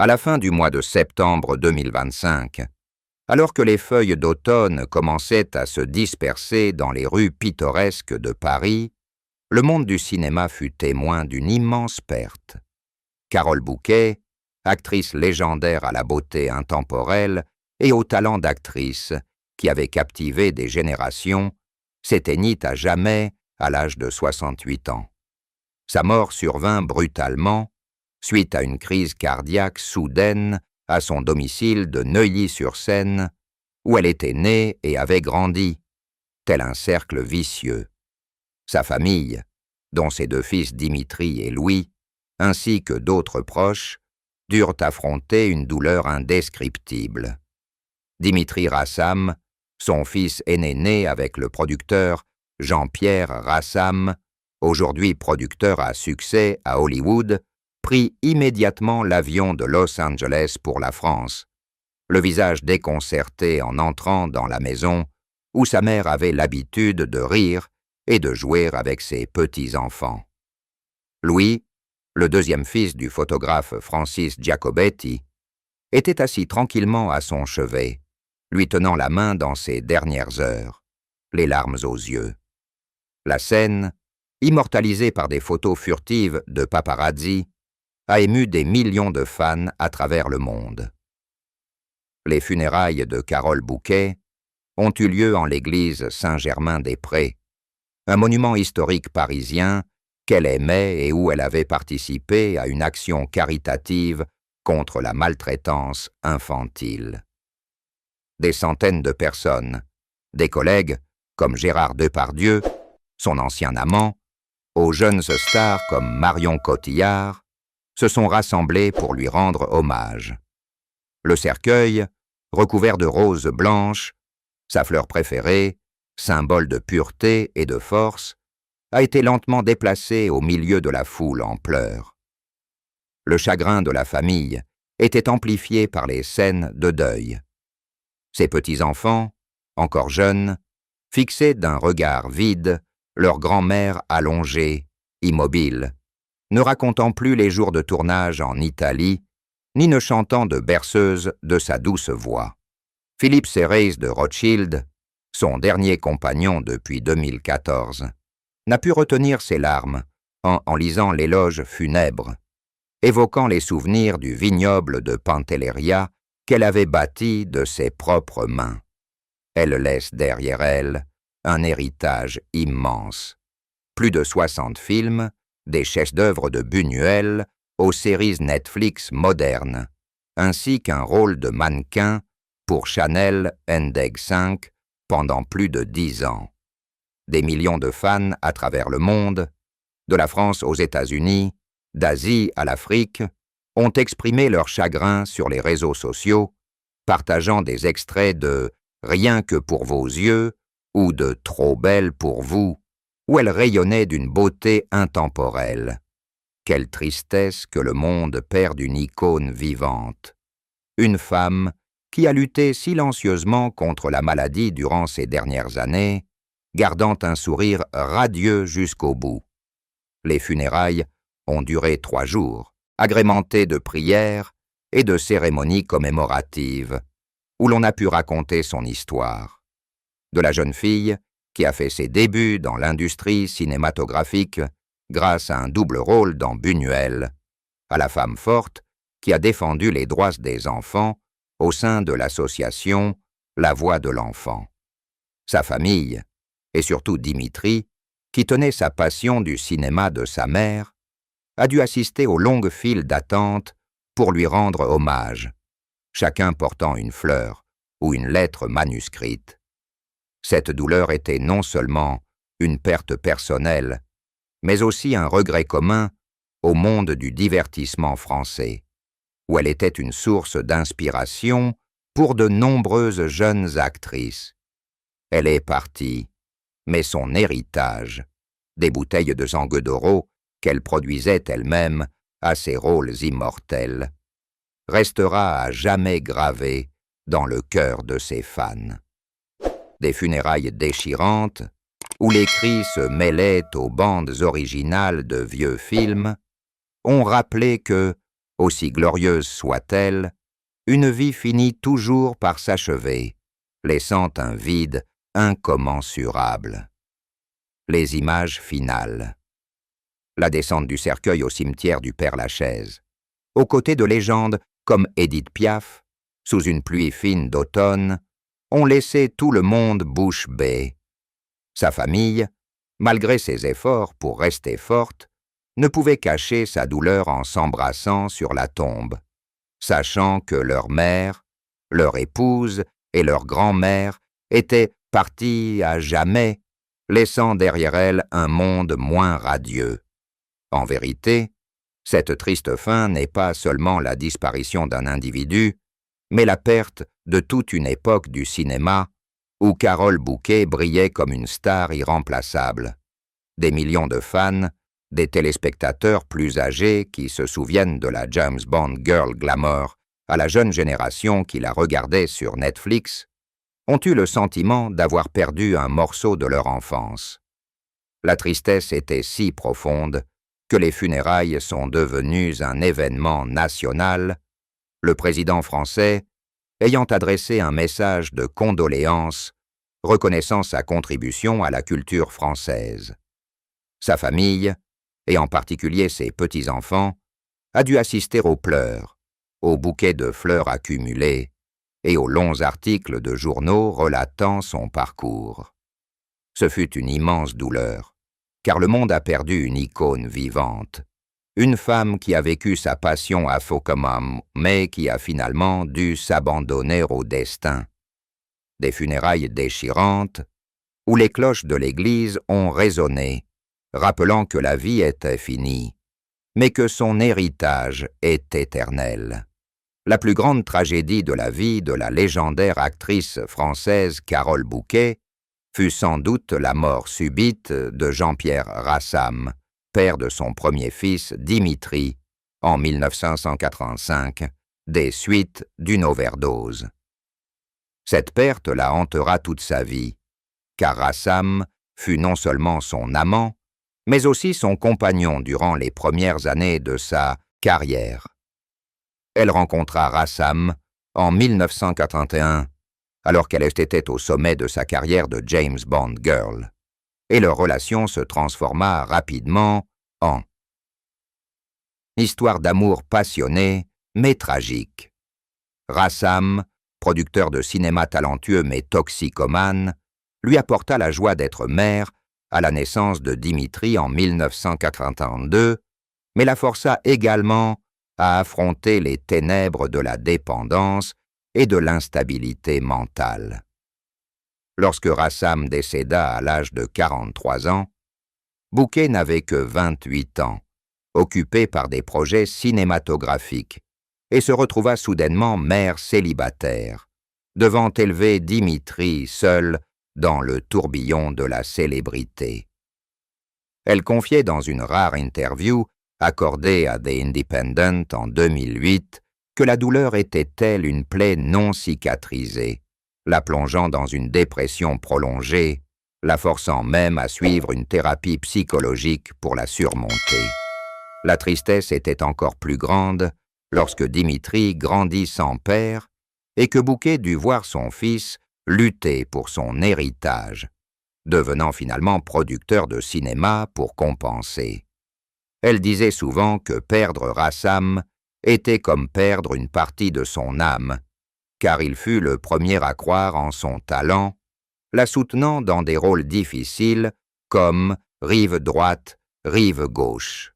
À la fin du mois de septembre 2025, alors que les feuilles d'automne commençaient à se disperser dans les rues pittoresques de Paris, le monde du cinéma fut témoin d'une immense perte. Carole Bouquet, actrice légendaire à la beauté intemporelle et au talent d'actrice qui avait captivé des générations, s'éteignit à jamais à l'âge de 68 ans. Sa mort survint brutalement, suite à une crise cardiaque soudaine à son domicile de Neuilly-sur-Seine, où elle était née et avait grandi, tel un cercle vicieux. Sa famille, dont ses deux fils Dimitri et Louis, ainsi que d'autres proches, durent affronter une douleur indescriptible. Dimitri Rassam, son fils aîné né avec le producteur Jean-Pierre Rassam, aujourd'hui producteur à succès à Hollywood, prit immédiatement l'avion de Los Angeles pour la France, le visage déconcerté en entrant dans la maison où sa mère avait l'habitude de rire et de jouer avec ses petits-enfants. Louis, le deuxième fils du photographe Francis Giacobetti, était assis tranquillement à son chevet, lui tenant la main dans ses dernières heures, les larmes aux yeux. La scène, immortalisée par des photos furtives de paparazzi, a ému des millions de fans à travers le monde. Les funérailles de Carole Bouquet ont eu lieu en l'église Saint-Germain-des-Prés, un monument historique parisien qu'elle aimait et où elle avait participé à une action caritative contre la maltraitance infantile. Des centaines de personnes, des collègues comme Gérard Depardieu, son ancien amant, aux jeunes stars comme Marion Cotillard, se sont rassemblés pour lui rendre hommage. Le cercueil, recouvert de roses blanches, sa fleur préférée, symbole de pureté et de force, a été lentement déplacé au milieu de la foule en pleurs. Le chagrin de la famille était amplifié par les scènes de deuil. Ses petits-enfants, encore jeunes, fixaient d'un regard vide leur grand-mère allongée, immobile, ne racontant plus les jours de tournage en Italie, ni ne chantant de berceuse de sa douce voix. Philippe Sérès de Rothschild, son dernier compagnon depuis 2014, n'a pu retenir ses larmes en lisant l'éloge funèbre, évoquant les souvenirs du vignoble de Pantelleria qu'elle avait bâti de ses propres mains. Elle laisse derrière elle un héritage immense. Plus de 60 films, des chefs-d'œuvre de Buñuel aux séries Netflix modernes, ainsi qu'un rôle de mannequin pour Chanel Ndeg 5 pendant plus de 10 ans. Des millions de fans à travers le monde, de la France aux États-Unis, d'Asie à l'Afrique, ont exprimé leur chagrin sur les réseaux sociaux, partageant des extraits de « Rien que pour vos yeux » ou de « Trop belle pour vous », où elle rayonnait d'une beauté intemporelle. Quelle tristesse que le monde perde une icône vivante. Une femme qui a lutté silencieusement contre la maladie durant ces dernières années, gardant un sourire radieux jusqu'au bout. Les funérailles ont duré 3 jours, agrémentées de prières et de cérémonies commémoratives, où l'on a pu raconter son histoire. De la jeune fille qui a fait ses débuts dans l'industrie cinématographique grâce à un double rôle dans Buñuel, à la femme forte qui a défendu les droits des enfants au sein de l'association La Voix de l'Enfant. Sa famille, et surtout Dimitri, qui tenait sa passion du cinéma de sa mère, a dû assister aux longues files d'attente pour lui rendre hommage, chacun portant une fleur ou une lettre manuscrite. Cette douleur était non seulement une perte personnelle, mais aussi un regret commun au monde du divertissement français, où elle était une source d'inspiration pour de nombreuses jeunes actrices. Elle est partie, mais son héritage, des bouteilles de Sanguedoro qu'elle produisait elle-même à ses rôles immortels, restera à jamais gravé dans le cœur de ses fans. Des funérailles déchirantes, où les cris se mêlaient aux bandes originales de vieux films, ont rappelé que aussi glorieuse soit-elle, une vie finit toujours par s'achever, laissant un vide incommensurable. Les images finales. La descente du cercueil au cimetière du Père-Lachaise, aux côtés de légendes comme Édith Piaf, sous une pluie fine d'automne, ont laissé tout le monde bouche bée. Sa famille, malgré ses efforts pour rester forte, ne pouvait cacher sa douleur en s'embrassant sur la tombe, sachant que leur mère, leur épouse et leur grand-mère étaient parties à jamais, laissant derrière elles un monde moins radieux. En vérité, cette triste fin n'est pas seulement la disparition d'un individu, mais la perte de toute une époque du cinéma où Carole Bouquet brillait comme une star irremplaçable. Des millions de fans, des téléspectateurs plus âgés qui se souviennent de la James Bond Girl Glamour à la jeune génération qui la regardait sur Netflix, ont eu le sentiment d'avoir perdu un morceau de leur enfance. La tristesse était si profonde que les funérailles sont devenues un événement national, le président français ayant adressé un message de condoléances reconnaissant sa contribution à la culture française. Sa famille, et en particulier ses petits-enfants, a dû assister aux pleurs, aux bouquets de fleurs accumulés et aux longs articles de journaux relatant son parcours. Ce fut une immense douleur, car le monde a perdu une icône vivante, une femme qui a vécu sa passion à Faucombe, mais qui a finalement dû s'abandonner au destin. Des funérailles déchirantes, où les cloches de l'église ont résonné, rappelant que la vie était finie, mais que son héritage est éternel. La plus grande tragédie de la vie de la légendaire actrice française Carole Bouquet fut sans doute la mort subite de Jean-Pierre Rassam, père de son premier fils Dimitri, en 1985, des suites d'une overdose. Cette perte la hantera toute sa vie, car Rassam fut non seulement son amant, mais aussi son compagnon durant les premières années de sa carrière. Elle rencontra Rassam en 1981, alors qu'elle était au sommet de sa carrière de James Bond Girl, et leur relation se transforma rapidement en histoire d'amour passionnée, mais tragique. Rassam, producteur de cinéma talentueux mais toxicomane, lui apporta la joie d'être mère à la naissance de Dimitri en 1982, mais la força également à affronter les ténèbres de la dépendance et de l'instabilité mentale. Lorsque Rassam décéda à l'âge de 43 ans, Bouquet n'avait que 28 ans, occupé par des projets cinématographiques, et se retrouva soudainement mère célibataire, devant élever Dimitri seul dans le tourbillon de la célébrité. Elle confiait dans une rare interview accordée à The Independent en 2008 que la douleur était telle une plaie non cicatrisée, la plongeant dans une dépression prolongée, la forçant même à suivre une thérapie psychologique pour la surmonter. La tristesse était encore plus grande lorsque Dimitri grandit sans père et que Bouquet dut voir son fils lutter pour son héritage, devenant finalement producteur de cinéma pour compenser. Elle disait souvent que perdre Rassam était comme perdre une partie de son âme, car il fut le premier à croire en son talent, la soutenant dans des rôles difficiles comme rive droite, rive gauche.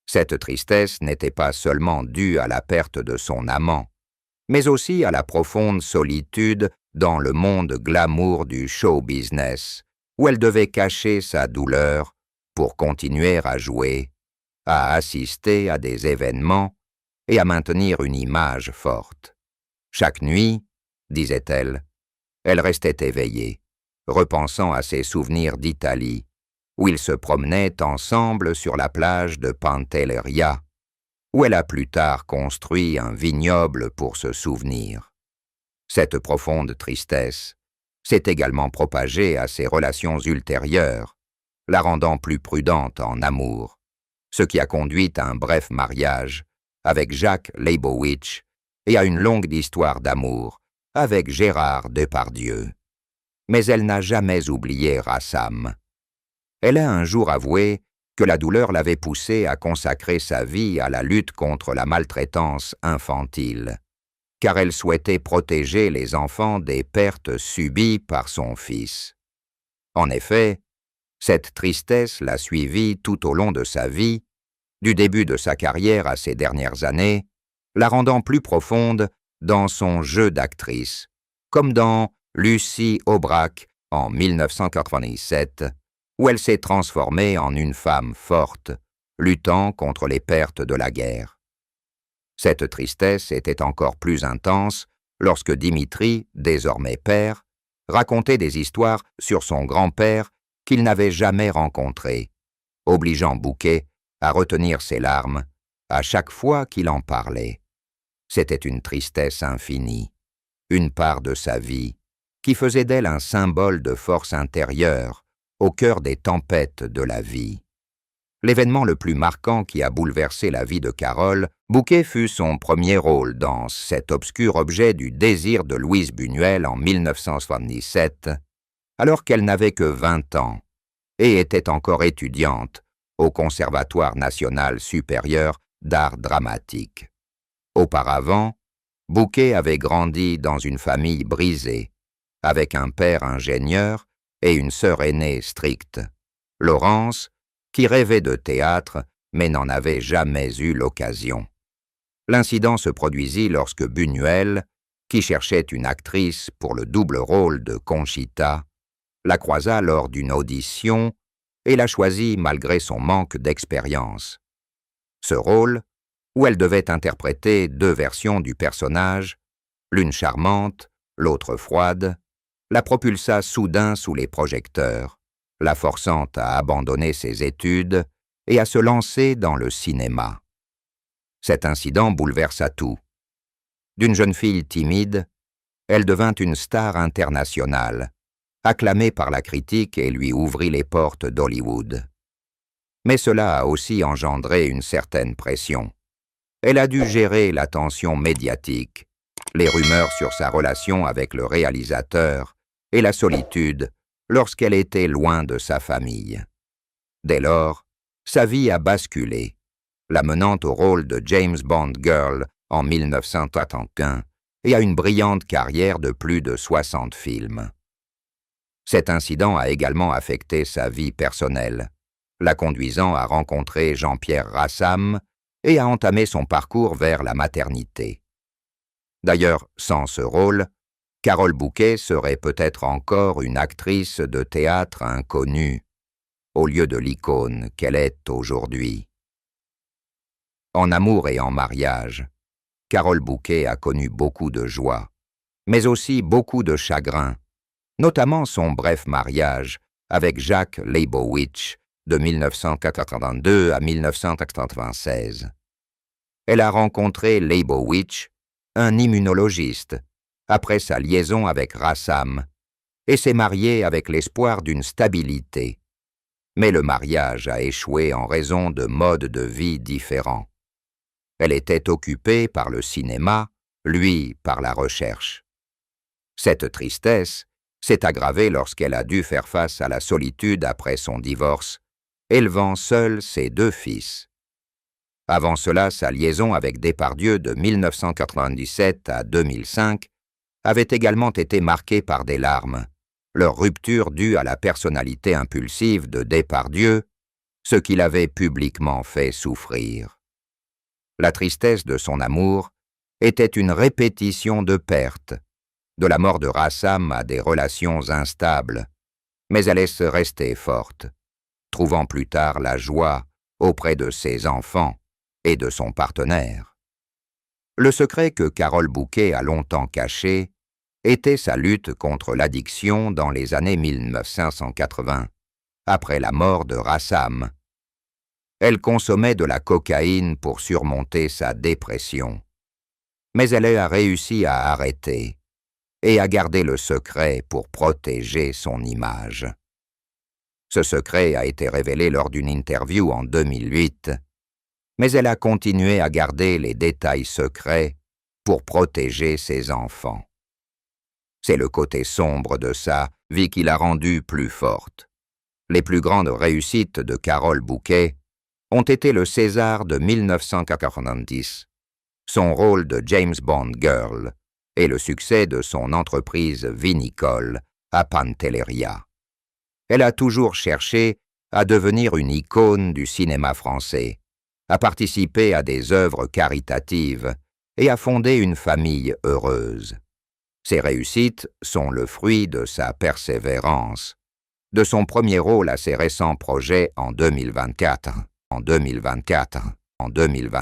Cette tristesse n'était pas seulement due à la perte de son amant, mais aussi à la profonde solitude dans le monde glamour du show business, où elle devait cacher sa douleur pour continuer à jouer, à assister à des événements et à maintenir une image forte. Chaque nuit, disait-elle, elle restait éveillée, repensant à ses souvenirs d'Italie, où ils se promenaient ensemble sur la plage de Pantelleria, où elle a plus tard construit un vignoble pour se souvenir. Cette profonde tristesse s'est également propagée à ses relations ultérieures, la rendant plus prudente en amour, ce qui a conduit à un bref mariage avec Jacques Leibowitz et a une longue histoire d'amour avec Gérard Depardieu. Mais elle n'a jamais oublié Rassam. Elle a un jour avoué que la douleur l'avait poussée à consacrer sa vie à la lutte contre la maltraitance infantile, car elle souhaitait protéger les enfants des pertes subies par son fils. En effet, cette tristesse l'a suivie tout au long de sa vie, du début de sa carrière à ses dernières années, la rendant plus profonde dans son jeu d'actrice, comme dans Lucy Aubrac en 1997, où elle s'est transformée en une femme forte, luttant contre les pertes de la guerre. Cette tristesse était encore plus intense lorsque Dimitri, désormais père, racontait des histoires sur son grand-père qu'il n'avait jamais rencontré, obligeant Bouquet à retenir ses larmes à chaque fois qu'il en parlait. C'était une tristesse infinie, une part de sa vie, qui faisait d'elle un symbole de force intérieure au cœur des tempêtes de la vie. L'événement le plus marquant qui a bouleversé la vie de Carole Bouquet fut son premier rôle dans Cet obscur objet du désir de Louise Buñuel en 1977, alors qu'elle n'avait que 20 ans et était encore étudiante au Conservatoire national supérieur d'art dramatique. Auparavant, Bouquet avait grandi dans une famille brisée, avec un père ingénieur et une sœur aînée stricte, Laurence, qui rêvait de théâtre mais n'en avait jamais eu l'occasion. L'incident se produisit lorsque Buñuel, qui cherchait une actrice pour le double rôle de Conchita, la croisa lors d'une audition et la choisit malgré son manque d'expérience. Ce rôle, où elle devait interpréter 2 versions du personnage, l'une charmante, l'autre froide, la propulsa soudain sous les projecteurs, la forçant à abandonner ses études et à se lancer dans le cinéma. Cet incident bouleversa tout. D'une jeune fille timide, elle devint une star internationale, acclamée par la critique et lui ouvrit les portes d'Hollywood. Mais cela a aussi engendré une certaine pression. Elle a dû gérer l'attention médiatique, les rumeurs sur sa relation avec le réalisateur et la solitude lorsqu'elle était loin de sa famille. Dès lors, sa vie a basculé, la menant au rôle de James Bond Girl en 1981 et à une brillante carrière de plus de 60 films. Cet incident a également affecté sa vie personnelle, la conduisant à rencontrer Jean-Pierre Rassam et à entamer son parcours vers la maternité. D'ailleurs, sans ce rôle, Carole Bouquet serait peut-être encore une actrice de théâtre inconnue, au lieu de l'icône qu'elle est aujourd'hui. En amour et en mariage, Carole Bouquet a connu beaucoup de joie, mais aussi beaucoup de chagrin, notamment son bref mariage avec Jacques Leibowitz de 1982 à 1996. Elle a rencontré Leibowitz, un immunologiste, après sa liaison avec Rassam, et s'est mariée avec l'espoir d'une stabilité. Mais le mariage a échoué en raison de modes de vie différents. Elle était occupée par le cinéma, lui par la recherche. Cette tristesse s'est aggravée lorsqu'elle a dû faire face à la solitude après son divorce, élevant seule ses 2 fils. Avant cela, sa liaison avec Depardieu de 1997 à 2005 avait également été marquée par des larmes, leur rupture due à la personnalité impulsive de Depardieu, ce qui l'avait publiquement fait souffrir. La tristesse de son amour était une répétition de pertes, de la mort de Rassam à des relations instables, mais elle est restée forte, trouvant plus tard la joie auprès de ses enfants et de son partenaire. Le secret que Carole Bouquet a longtemps caché était sa lutte contre l'addiction dans les années 1980, après la mort de Rassam. Elle consommait de la cocaïne pour surmonter sa dépression, mais elle a réussi à arrêter et à garder le secret pour protéger son image. Ce secret a été révélé lors d'une interview en 2008. mais elle a continué à garder les détails secrets pour protéger ses enfants. C'est le côté sombre de sa vie qui l'a rendue plus forte. Les plus grandes réussites de Carole Bouquet ont été le César de 1990, son rôle de James Bond Girl et le succès de son entreprise vinicole à Pantelleria. Elle a toujours cherché à devenir une icône du cinéma français, à participer à des œuvres caritatives et à fonder une famille heureuse. Ses réussites sont le fruit de sa persévérance, de son premier rôle à ses récents projets en 2024,